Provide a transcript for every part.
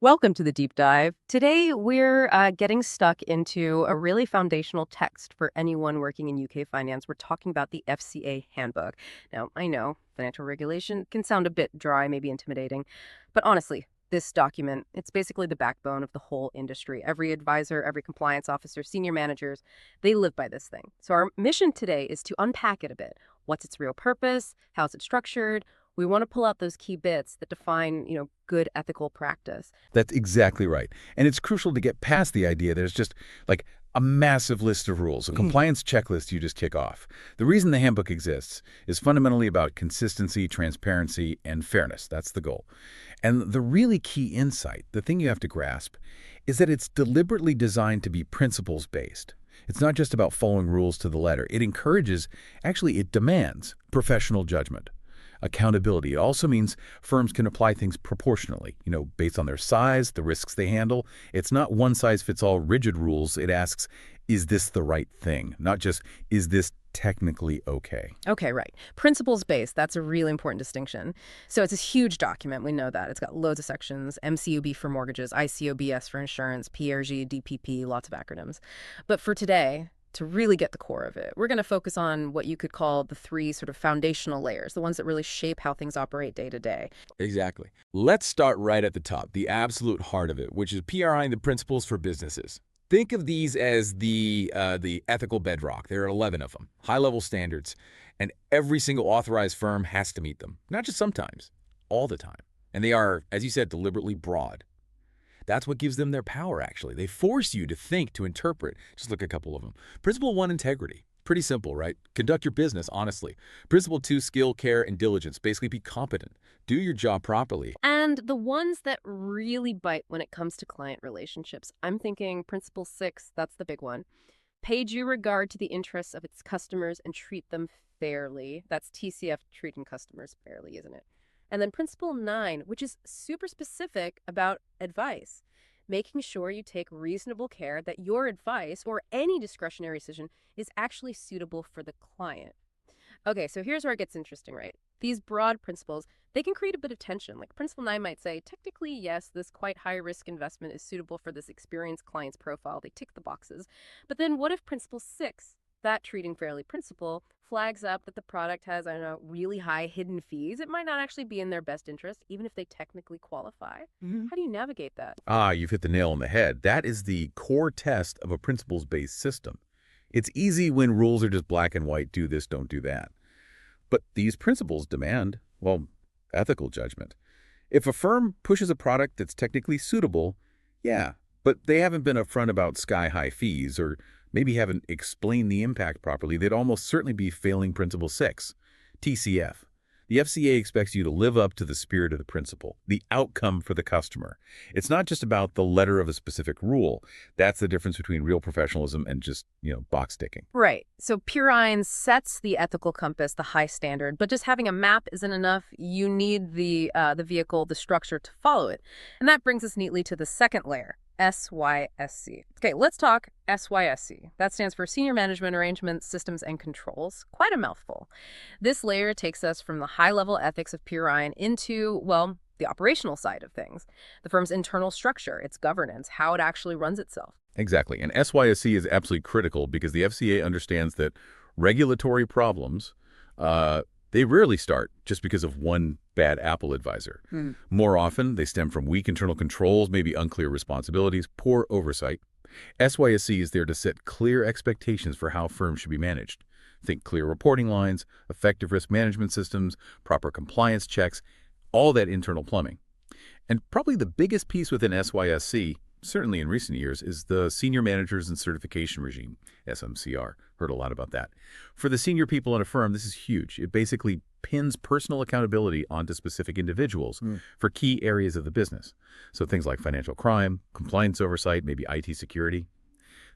Welcome to the deep dive. Today, we're getting stuck into a really foundational text for anyone working in UK finance. We're talking about the FCA Handbook. Now, I know financial regulation can sound a bit dry, maybe intimidating, but honestly, this document, it's basically the backbone of the whole industry. Every advisor, every compliance officer, senior managers, they live by this thing. So our mission today is to unpack it a bit. What's its real purpose? How's it structured? We want to pull out those key bits that define, good ethical practice. That's exactly right. And it's crucial to get past the idea there's just like a massive list of rules, a compliance checklist you just kick off. The reason the handbook exists is fundamentally about consistency, transparency, and fairness. That's the goal. And the really key insight, the thing you have to grasp, is that it's deliberately designed to be principles-based. It's not just about following rules to the letter. It encourages, actually it demands, professional judgment. Accountability. It also means firms can apply things proportionally, based on their size, the risks they handle. It's not one-size-fits-all rigid rules. It asks, is this the right thing? Not just, is this technically okay? Okay, right. Principles-based, that's a really important distinction. So it's this huge document, we know that. It's got loads of sections, MCOB for mortgages, ICOBS for insurance, PRG, DPP, lots of acronyms. But for today, to really get the core of it, we're going to focus on what you could call the three sort of foundational layers, the ones that really shape how things operate day to day. Exactly. Let's start right at the top, the absolute heart of it, which is PRI and the principles for businesses. Think of these as the ethical bedrock. There are 11 of them, high-level standards, and every single authorized firm has to meet them, not just sometimes, all the time. And they are, as you said, deliberately broad. That's what gives them their power, actually. They force you to think, to interpret. Just look at a couple of them. Principle 1, integrity. Pretty simple, right? Conduct your business honestly. Principle 2, skill, care, and diligence. Basically, be competent. Do your job properly. And the ones that really bite when it comes to client relationships, I'm thinking Principle 6, that's the big one. Pay due regard to the interests of its customers and treat them fairly. That's TCF, treating customers fairly, isn't it? And then Principle 9, which is super specific about advice, making sure you take reasonable care that your advice or any discretionary decision is actually suitable for the client. Okay, so here's where it gets interesting, right? These broad principles, they can create a bit of tension. Like Principle 9 might say, technically, yes, this quite high-risk investment is suitable for this experienced client's profile. They tick the boxes. But then what if Principle 6, that treating fairly principle, flags up that the product has, really high hidden fees? It might not actually be in their best interest, even if they technically qualify. How do you navigate that? You've hit the nail on the head. That is the core test of a principles-based system. It's easy when rules are just black and white, do this, don't do that. But these principles demand, ethical judgment. If a firm pushes a product that's technically suitable, yeah, but they haven't been upfront about sky-high fees or maybe haven't explained the impact properly, they'd almost certainly be failing Principle 6, TCF. The FCA expects you to live up to the spirit of the principle, the outcome for the customer. It's not just about the letter of a specific rule. That's the difference between real professionalism and just, box ticking. Right. So PRIN sets the ethical compass, the high standard, but just having a map isn't enough. You need the vehicle, the structure to follow it. And that brings us neatly to the second layer, SYSC. Okay, let's talk SYSC. That stands for Senior Management Arrangements, Systems, and Controls. Quite a mouthful. This layer takes us from the high-level ethics of PRIN into, the operational side of things. The firm's internal structure, its governance, how it actually runs itself. Exactly. And SYSC is absolutely critical because the FCA understands that regulatory problems, they rarely start just because of one bad Apple advisor. More often, they stem from weak internal controls, maybe unclear responsibilities, poor oversight. SYSC is there to set clear expectations for how firms should be managed. Think clear reporting lines, effective risk management systems, proper compliance checks, all that internal plumbing. And probably the biggest piece within SYSC, certainly in recent years, is the Senior Managers and Certification Regime, SMCR. Heard a lot about that. For the senior people in a firm, this is huge. It basically pins personal accountability onto specific individuals for key areas of the business. So things like financial crime, compliance oversight, maybe IT security.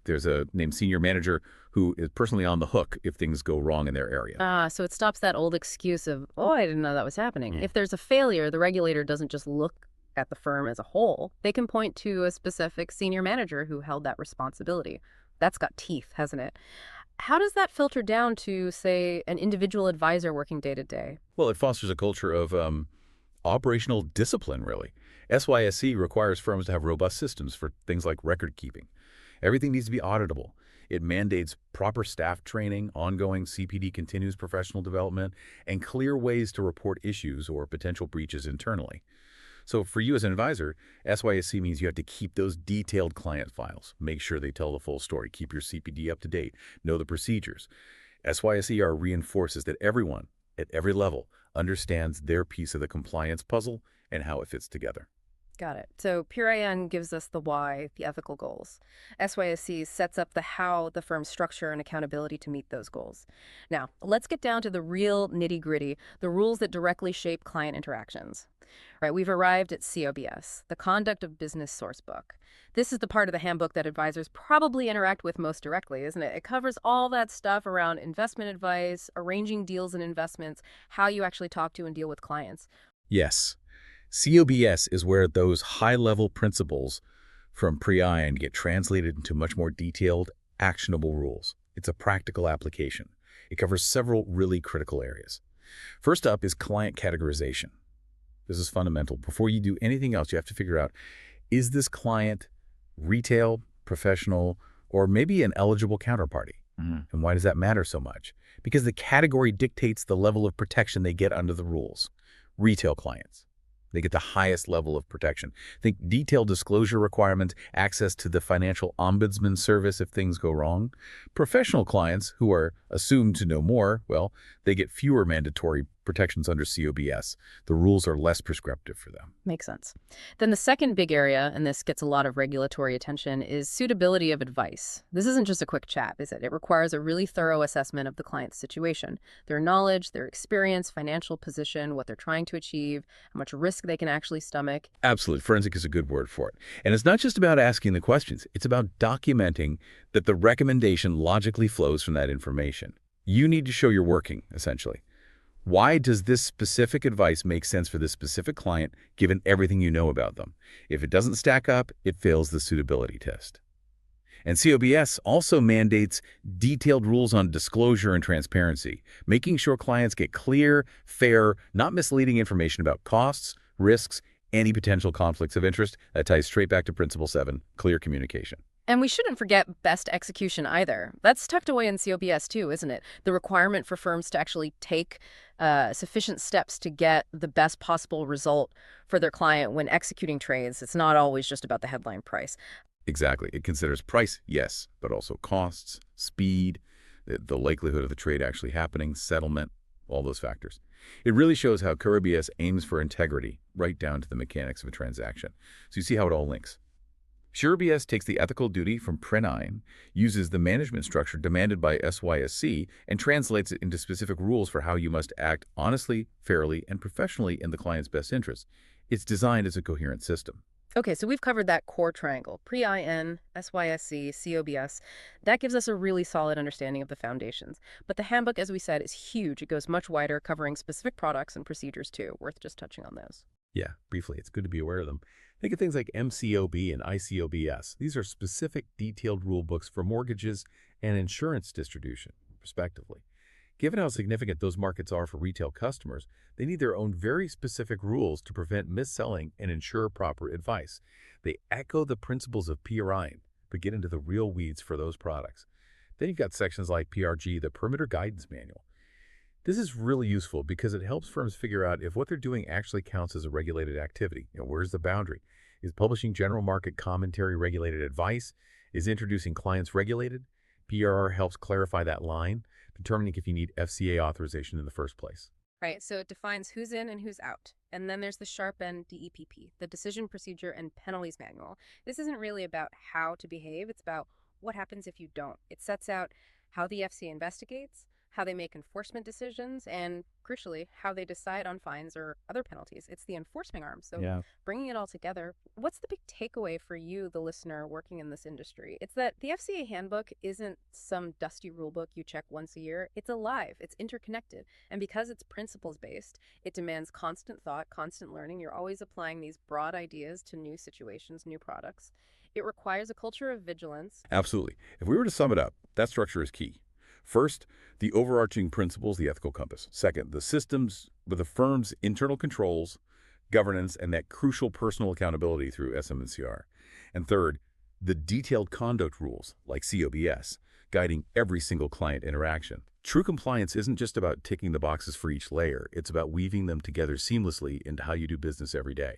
There's a named senior manager who is personally on the hook if things go wrong in their area. So it stops that old excuse of, I didn't know that was happening. If there's a failure, the regulator doesn't just look at the firm as a whole. They can point to a specific senior manager who held that responsibility. That's got teeth, hasn't it? How does that filter down to, say, an individual advisor working day to day? Well, it fosters a culture of operational discipline, really. SYSC requires firms to have robust systems for things like record keeping. Everything needs to be auditable. It mandates proper staff training, ongoing CPD continuous professional development, and clear ways to report issues or potential breaches internally. So for you as an advisor, SYSC means you have to keep those detailed client files. Make sure they tell the full story. Keep your CPD up to date. Know the procedures. SYSCR reinforces that everyone, at every level, understands their piece of the compliance puzzle and how it fits together. Got it. So PRIN gives us the why, the ethical goals. SYSC sets up the how, the firm's structure and accountability to meet those goals. Now, let's get down to the real nitty-gritty, the rules that directly shape client interactions. Right, we've arrived at COBS, the Conduct of Business Sourcebook. This is the part of the handbook that advisors probably interact with most directly, isn't it? It covers all that stuff around investment advice, arranging deals and investments, how you actually talk to and deal with clients. Yes. COBS is where those high-level principles from PRIN get translated into much more detailed, actionable rules. It's a practical application. It covers several really critical areas. First up is client categorization. This is fundamental. Before you do anything else, you have to figure out, is this client retail, professional, or maybe an eligible counterparty? And why does that matter so much? Because the category dictates the level of protection they get under the rules. Retail clients, they get the highest level of protection. Think detailed disclosure requirements, access to the financial ombudsman service if things go wrong. Professional clients, who are assumed to know more, well, they get fewer mandatory protections under COBS. The rules are less prescriptive for them. Makes sense. Then the second big area, and this gets a lot of regulatory attention, is suitability of advice. This isn't just a quick chat, is it? It requires a really thorough assessment of the client's situation, their knowledge, their experience, financial position, what they're trying to achieve, how much risk they can actually stomach. Absolutely. Forensic is a good word for it. And it's not just about asking the questions. It's about documenting that the recommendation logically flows from that information. You need to show you're working, essentially. Why does this specific advice make sense for this specific client, given everything you know about them? If it doesn't stack up, it fails the suitability test. And COBS also mandates detailed rules on disclosure and transparency, making sure clients get clear, fair, not misleading information about costs, risks, any potential conflicts of interest. That ties straight back to Principle 7, clear communication. And we shouldn't forget best execution either. That's tucked away in COBS too, isn't it? The requirement for firms to actually take sufficient steps to get the best possible result for their client when executing trades. It's not always just about the headline price. Exactly. It considers price, yes, but also costs, speed, the likelihood of the trade actually happening, settlement, all those factors. It really shows how COBS aims for integrity right down to the mechanics of a transaction. So you see how it all links. COBS takes the ethical duty from PRIN, uses the management structure demanded by SYSC, and translates it into specific rules for how you must act honestly, fairly, and professionally in the client's best interest. It's designed as a coherent system. Okay, so we've covered that core triangle, PRIN, SYSC, COBS. That gives us a really solid understanding of the foundations. But the handbook, as we said, is huge. It goes much wider, covering specific products and procedures too. Worth just touching on those. Yeah, briefly, it's good to be aware of them. Think of things like MCOB and ICOBS. These are specific detailed rule books for mortgages and insurance distribution, respectively. Given how significant those markets are for retail customers, they need their own very specific rules to prevent mis-selling and ensure proper advice. They echo the principles of PRIN, but get into the real weeds for those products. Then you've got sections like PRG, the Perimeter Guidance Manual. This is really useful because it helps firms figure out if what they're doing actually counts as a regulated activity. Where's the boundary? Is publishing general market commentary regulated advice? Is introducing clients regulated? PRR helps clarify that line, determining if you need FCA authorization in the first place. Right, so it defines who's in and who's out. And then there's the sharp end DEPP, the Decision Procedure and Penalties Manual. This isn't really about how to behave, it's about what happens if you don't. It sets out how the FCA investigates, how they make enforcement decisions, and crucially, how they decide on fines or other penalties. It's the enforcement arm. So bringing it all together, what's the big takeaway for you, the listener working in this industry? It's that the FCA Handbook isn't some dusty rule book you check once a year. It's alive. It's interconnected. And because it's principles-based, it demands constant thought, constant learning. You're always applying these broad ideas to new situations, new products. It requires a culture of vigilance. Absolutely. If we were to sum it up, that structure is key. First, the overarching principles, the ethical compass. Second, the systems with the firm's internal controls governance, and that crucial personal accountability through SM&CR. And third, the detailed conduct rules, like COBS, guiding every single client interaction. True compliance isn't just about ticking the boxes for each layer. It's about weaving them together seamlessly into how you do business every day.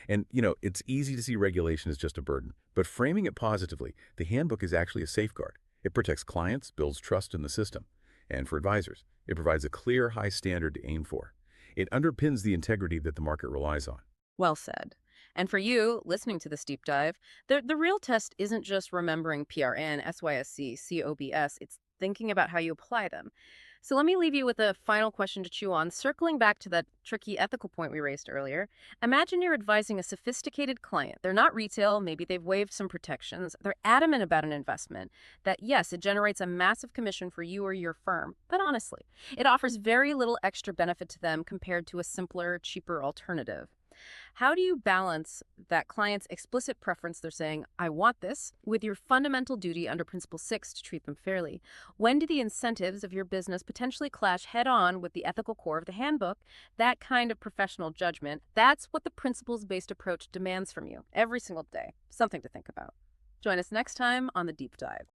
And, it's easy to see regulation as just a burden, but framing it positively, the handbook is actually a safeguard. It protects clients, builds trust in the system. And for advisors, it provides a clear, high standard to aim for. It underpins the integrity that the market relies on. Well said. And for you, listening to this deep dive, the real test isn't just remembering PRN, SYSC, COBS, it's thinking about how you apply them. So let me leave you with a final question to chew on. Circling back to that tricky ethical point we raised earlier, imagine you're advising a sophisticated client. They're not retail, maybe they've waived some protections. They're adamant about an investment that, yes, it generates a massive commission for you or your firm, but honestly, it offers very little extra benefit to them compared to a simpler, cheaper alternative. How do you balance that client's explicit preference, they're saying, I want this, with your fundamental duty under Principle 6 to treat them fairly? When do the incentives of your business potentially clash head-on with the ethical core of the handbook? That kind of professional judgment, that's what the principles-based approach demands from you every single day. Something to think about. Join us next time on The Deep Dive.